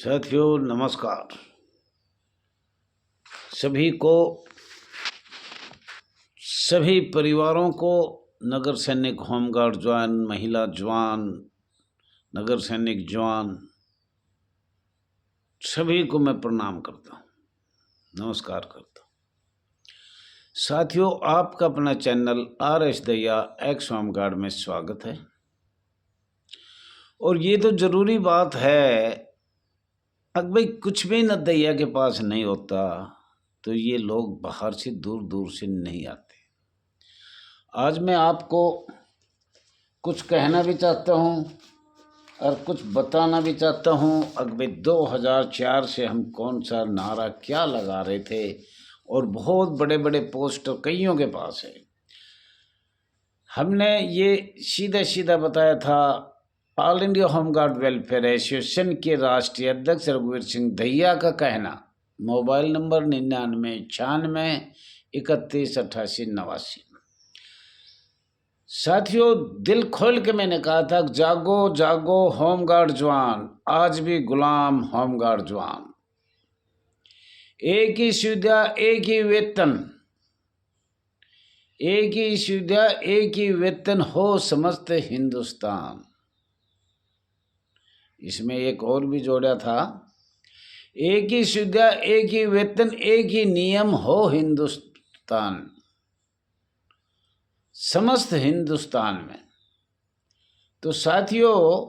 साथियों नमस्कार। सभी को, सभी परिवारों को, नगर सैनिक, होमगार्ड जवान, महिला जवान, नगर सैनिक जवान, सभी को मैं प्रणाम करता हूँ, नमस्कार करता हूँ। साथियों, आपका अपना चैनल RS दैया एक्स होमगार्ड में स्वागत है। और ये तो जरूरी बात है, अगर भाई कुछ भी न दैया के पास नहीं होता तो ये लोग बाहर से दूर दूर से नहीं आते। आज मैं आपको कुछ कहना भी चाहता हूँ और कुछ बताना भी चाहता हूँ। अगर भाई 2004 से हम कौन सा नारा क्या लगा रहे थे और बहुत बड़े बड़े पोस्टर कईयों के पास है। हमने ये सीधा सीधा बताया था। All India home guard welfare association के राष्ट्रीय अध्यक्ष रघुवीर सिंह दैया का कहना, मोबाइल नंबर 9996318889। साथियों, दिल खोल के मैंने कहा था, जागो जागो होमगार्ड जवान, आज भी गुलाम होमगार्ड जवान। एक ही सुविधा एक ही वेतन, एक ही सुविधा एक ही वेतन हो समस्त हिंदुस्तान। इसमें एक और भी जोड़ा था, एक ही सुविधा एक ही वेतन एक ही नियम हो हिंदुस्तान, समस्त हिंदुस्तान में। तो साथियों,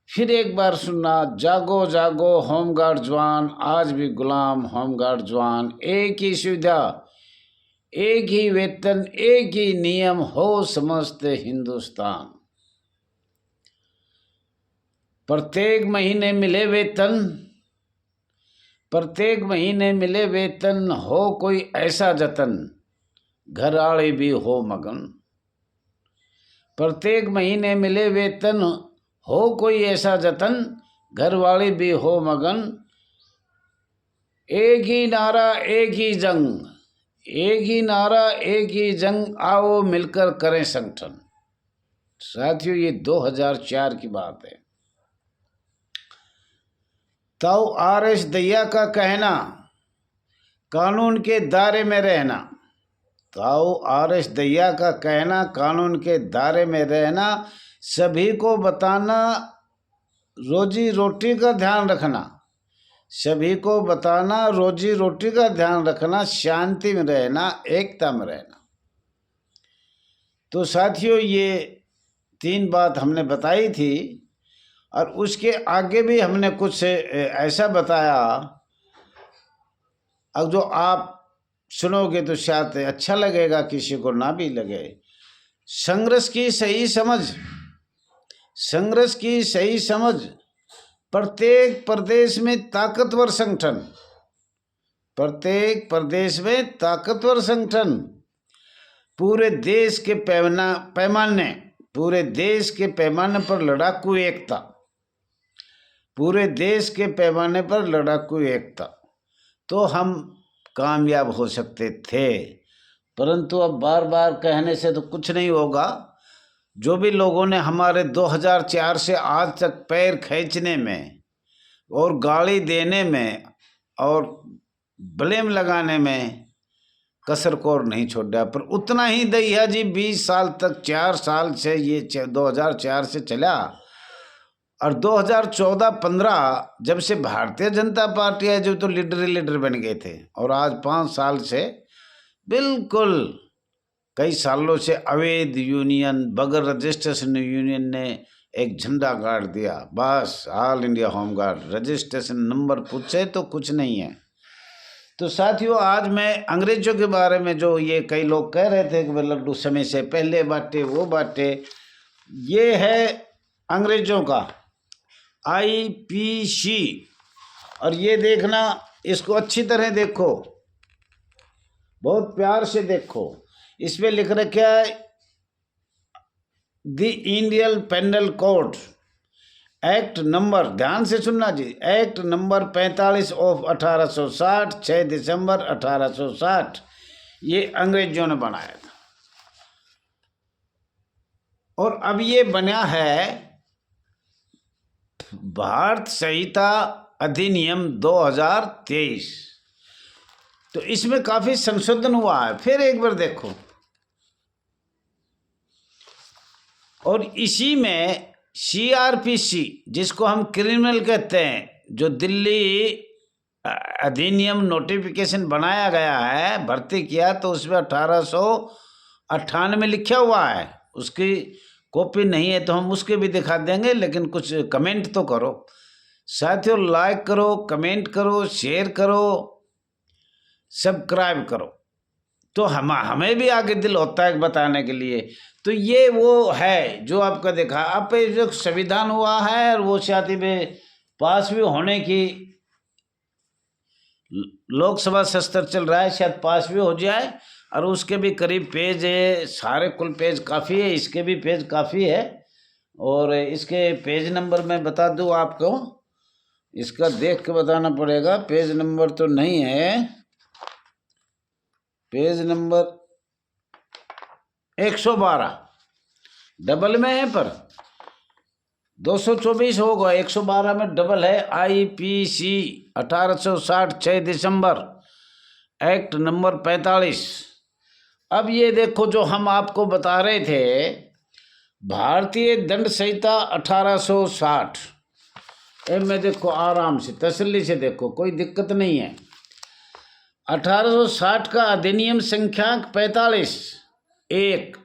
फिर एक बार सुनना, जागो जागो होमगार्ड जवान, आज भी गुलाम होमगार्ड जवान। एक ही सुविधा एक ही वेतन एक ही नियम हो समस्त हिंदुस्तान। प्रत्येक महीने मिले वेतन, प्रत्येक महीने मिले वेतन, हो कोई ऐसा जतन, घर आले भी हो मगन। प्रत्येक महीने मिले वेतन, हो कोई ऐसा जतन, घर वाले भी हो मगन। एक ही नारा एक ही जंग, एक ही नारा एक ही जंग, आओ मिलकर करें संगठन। साथियों, ये 2004 की बात है। तो RS दैया का कहना, कानून के दायरे में रहना। तो RS दैया का कहना, कानून के दायरे में रहना, सभी को बताना, रोजी रोटी का ध्यान रखना, सभी को बताना, रोजी रोटी का ध्यान रखना, शांति में रहना, एकता में रहना। तो साथियों, ये 3 बात हमने बताई थी और उसके आगे भी हमने कुछ ऐसा बताया। अब जो आप सुनोगे तो शायद अच्छा लगेगा, किसी को ना भी लगे। संघर्ष की सही समझ, संघर्ष की सही समझ, प्रत्येक प्रदेश में ताकतवर संगठन, प्रत्येक प्रदेश में ताकतवर संगठन, पूरे देश के पैमाने, पूरे देश के पैमाने पर लड़ाकू एकता, पूरे देश के पैमाने पर लड़ाकू एकता। तो हम कामयाब हो सकते थे, परंतु अब बार बार कहने से तो कुछ नहीं होगा। जो भी लोगों ने हमारे 2004 से आज तक पैर खींचने में और गाली देने में और ब्लेम लगाने में कसर कोर नहीं छोड़ा, पर उतना ही दैया जी 20 साल तक, 4 साल से, ये 2004 से चला। और 2014-15 जब से भारतीय जनता पार्टी है, जो तो लीडर बन गए थे, और आज 5 साल से बिल्कुल कई सालों से अवैध यूनियन, बगैर रजिस्ट्रेशन यूनियन ने एक झंडा गाड़ दिया। बस all India home guard, registration number पूछे तो कुछ नहीं है। तो साथियों, आज मैं अंग्रेजों के बारे में, जो ये कई लोग कह रहे थे कि वह लड्डू समय से पहले बांटे, वो बांटे, ये है अंग्रेजों का IPC। और ये देखना, इसको अच्छी तरह देखो, बहुत प्यार से देखो। इसमें लिख रखा है the Indian penal code act number, ध्यान से सुनना जी, एक्ट नंबर 45 ऑफ 1860, 6 दिसंबर 1860, ये अंग्रेजों ने बनाया था। और अब ये बना है भारत संहिता अधिनियम 2023। तो इसमें काफी संशोधन हुआ है, फिर एक बार देखो। और इसी में CRPC, जिसको हम क्रिमिनल कहते हैं, जो दिल्ली अधिनियम नोटिफिकेशन बनाया गया है, भर्ती किया, तो उसमें 1898 लिखा हुआ है। उसकी कॉपी नहीं है तो हम उसके भी दिखा देंगे, लेकिन कुछ कमेंट तो करो साथियों। लाइक करो, कमेंट करो, शेयर करो, सब्सक्राइब करो, तो हमें भी आगे दिल होता है बताने के लिए। तो ये वो है जो आपका देखा। अब जो संविधान हुआ है, और वो साथ ही में पास भी होने की, लोकसभा सत्र चल रहा है, शायद पास भी हो जाए। और उसके भी करीब पेज है, सारे कुल पेज काफ़ी है, इसके भी पेज काफ़ी है। और इसके पेज नंबर मैं बता दूं आपको, इसका देख के बताना पड़ेगा। पेज नंबर तो नहीं है, पेज नंबर 112 डबल में है, पर 224 होगा, 112 में डबल है। IPC 1860 6 दिसंबर एक्ट नंबर 45। अब ये देखो, जो हम आपको बता रहे थे, भारतीय दंड संहिता 1860 में देखो, आराम से तसल्ली से देखो, कोई दिक्कत नहीं है। 1860 का अधिनियम संख्याक 45 1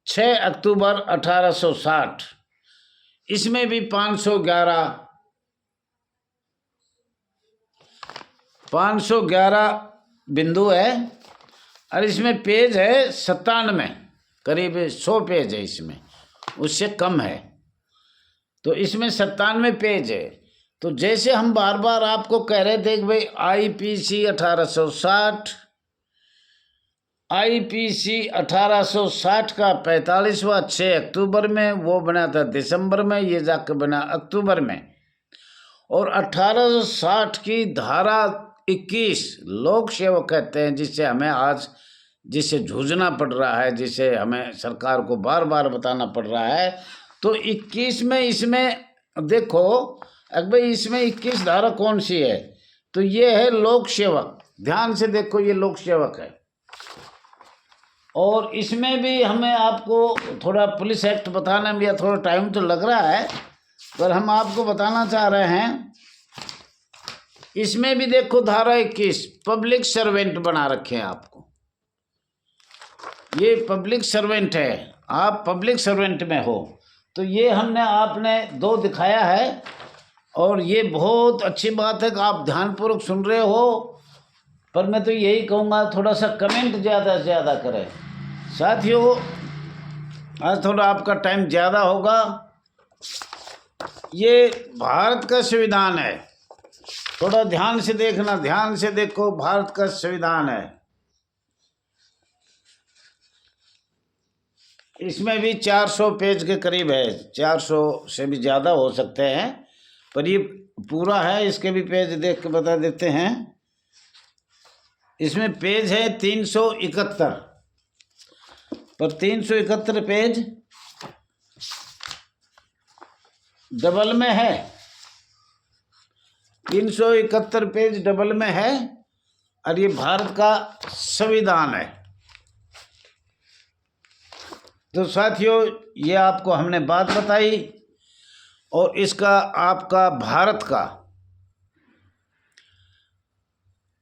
6 अक्टूबर 1860। इसमें भी 511 बिंदु है, और इसमें पेज है 97, करीब 100 पेज है इसमें, उससे कम है। तो इसमें 97 पेज है। तो जैसे हम बार बार आपको कह रहे थे कि भाई IPC 1860 का 45वां 6 अक्टूबर में वो बना था, दिसंबर में, ये जाकर बना अक्टूबर में। और 1860 की धारा 21 लोक सेवक कहते हैं, जिससे जूझना पड़ रहा है, जिसे हमें सरकार को बार बार बताना पड़ रहा है। तो 21 में, इसमें देखो भाई, इसमें 21 धारा कौन सी है? तो ये है लोक सेवक। ध्यान से देखो, ये लोक सेवक है। और इसमें भी हमें आपको थोड़ा पुलिस एक्ट बताने में थोड़ा टाइम तो लग रहा है, पर हम आपको बताना चाह रहे हैं। इसमें भी देखो, धारा 21 पब्लिक सर्वेंट बना रखे हैं आपको। ये पब्लिक सर्वेंट है, आप पब्लिक सर्वेंट में हो। तो ये आपने 2 दिखाया है, और ये बहुत अच्छी बात है कि आप ध्यानपूर्वक सुन रहे हो। पर मैं तो यही कहूँगा, थोड़ा सा कमेंट ज़्यादा से ज़्यादा करें साथियों। आज थोड़ा आपका टाइम ज़्यादा होगा। ये भारत का संविधान है, थोड़ा ध्यान से देखना, ध्यान से देखो, भारत का संविधान है। इसमें भी 400 पेज के करीब है, 400 से भी ज़्यादा हो सकते हैं, पर ये पूरा है। इसके भी पेज देख के बता देते हैं। इसमें पेज है 371, पर 371 पेज डबल में है, 371 पेज डबल में है, और ये भारत का संविधान है। तो साथियों, ये आपको हमने बात बताई, और इसका आपका भारत का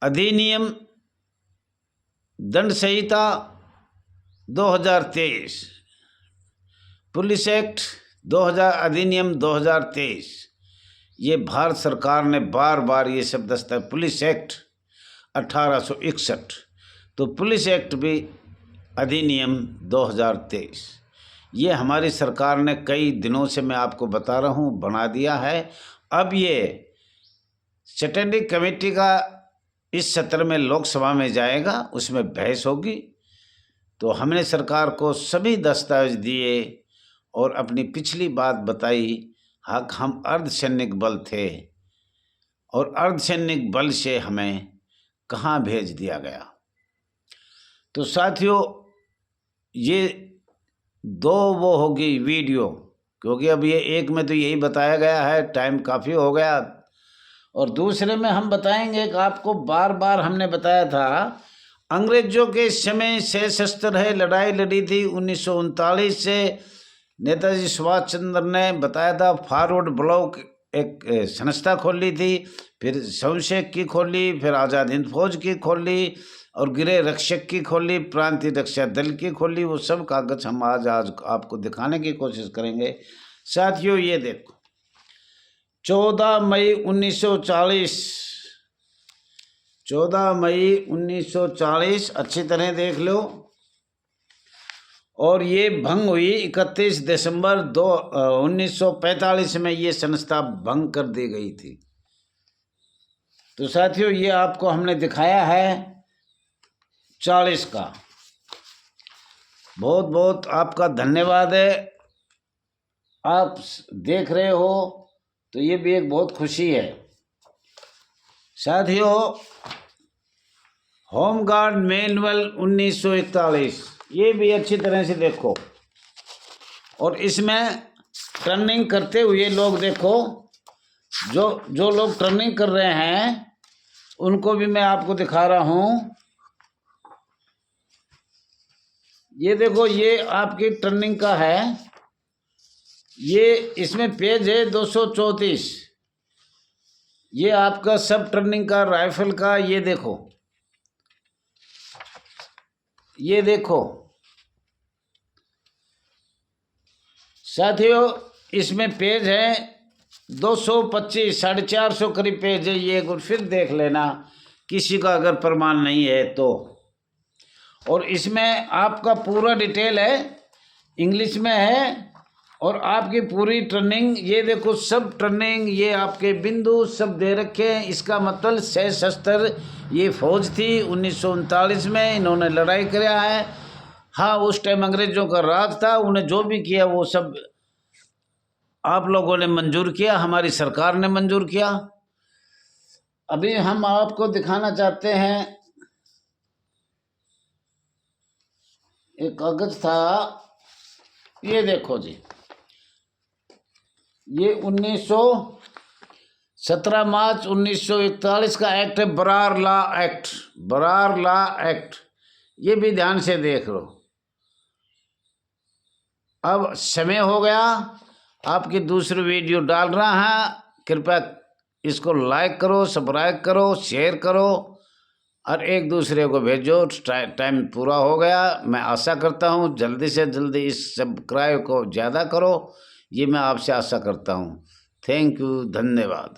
अधिनियम दंड संहिता 2023, पुलिस एक्ट 2000 अधिनियम 2023, ये भारत सरकार ने बार बार ये शब्द दस्ता है, पुलिस एक्ट 1861। तो पुलिस एक्ट भी अधिनियम 2023, ये हमारी सरकार ने कई दिनों से, मैं आपको बता रहा हूँ, बना दिया है। अब ये स्टैंडिंग कमेटी का इस सत्र में लोकसभा में जाएगा, उसमें बहस होगी। तो हमने सरकार को सभी दस्तावेज दिए और अपनी पिछली बात बताई। हम अर्धसैनिक बल थे, और अर्धसैनिक बल से हमें कहाँ भेज दिया गया। तो साथियों, ये 2 वो होगी वीडियो क्योंकि अब ये एक में तो यही बताया गया है, टाइम काफ़ी हो गया। और दूसरे में हम बताएंगे कि आपको बार बार हमने बताया था, अंग्रेजों के समय सशस्त्र है लड़ाई लड़ी थी 1939 से। नेताजी सुभाष चंद्र ने बताया था, फॉरवर्ड ब्लॉक एक संस्था खोली थी, फिर सौशेख की खोली, फिर आज़ाद हिंद फौज की खोली, और गृह रक्षक की खोली, प्रांतीय रक्षा दल की खोली। वो सब कागज हम आज आपको दिखाने की कोशिश करेंगे। साथियों ये देखो, 14 मई 1940, 14 मई 1940 अच्छी तरह देख लो। और ये भंग हुई 31 दिसंबर 1945 में, ये संस्था भंग कर दी गई थी। तो साथियों ये आपको हमने दिखाया है 40 का। बहुत बहुत आपका धन्यवाद है। आप देख रहे हो तो ये भी एक बहुत खुशी है। साथियों होम गार्ड मैनुअल 1941, ये भी अच्छी तरह से देखो। और इसमें ट्रेनिंग करते हुए लोग देखो, जो लोग ट्रेनिंग कर रहे हैं उनको भी मैं आपको दिखा रहा हूँ। ये देखो, ये आपकी ट्रेनिंग का है। ये इसमें पेज है 234। ये आपका सब ट्रेनिंग का राइफल का, ये देखो, ये देखो साथियों, इसमें पेज है 225, 450 करीब पेज है। ये एक बार फिर देख लेना, किसी का अगर प्रमाण नहीं है तो। और इसमें आपका पूरा डिटेल है, इंग्लिश में है, और आपकी पूरी ट्रेनिंग, ये देखो सब ट्रेनिंग, ये आपके बिंदु सब दे रखे हैं। इसका मतलब सशस्त्र ये फौज थी 1939 में, इन्होंने लड़ाई किया है। हाँ, उस टाइम अंग्रेजों का राज था, उन्हें जो भी किया वो सब आप लोगों ने मंजूर किया, हमारी सरकार ने मंजूर किया। अभी हम आपको दिखाना चाहते हैं, एक कागज था, ये देखो जी, ये 17 मार्च 1941 का एक्ट है, Berar law act, Berar law act. ये भी ध्यान से देख लो। अब समय हो गया, आपकी दूसरी वीडियो डाल रहा है, कृपया इसको लाइक करो, सब्सक्राइब करो, शेयर करो और एक दूसरे को भेजो। टाइम पूरा हो गया। मैं आशा करता हूँ जल्दी से जल्दी इस सब्सक्राइब को ज़्यादा करो, ये मैं आपसे आशा करता हूँ। थैंक यू, धन्यवाद।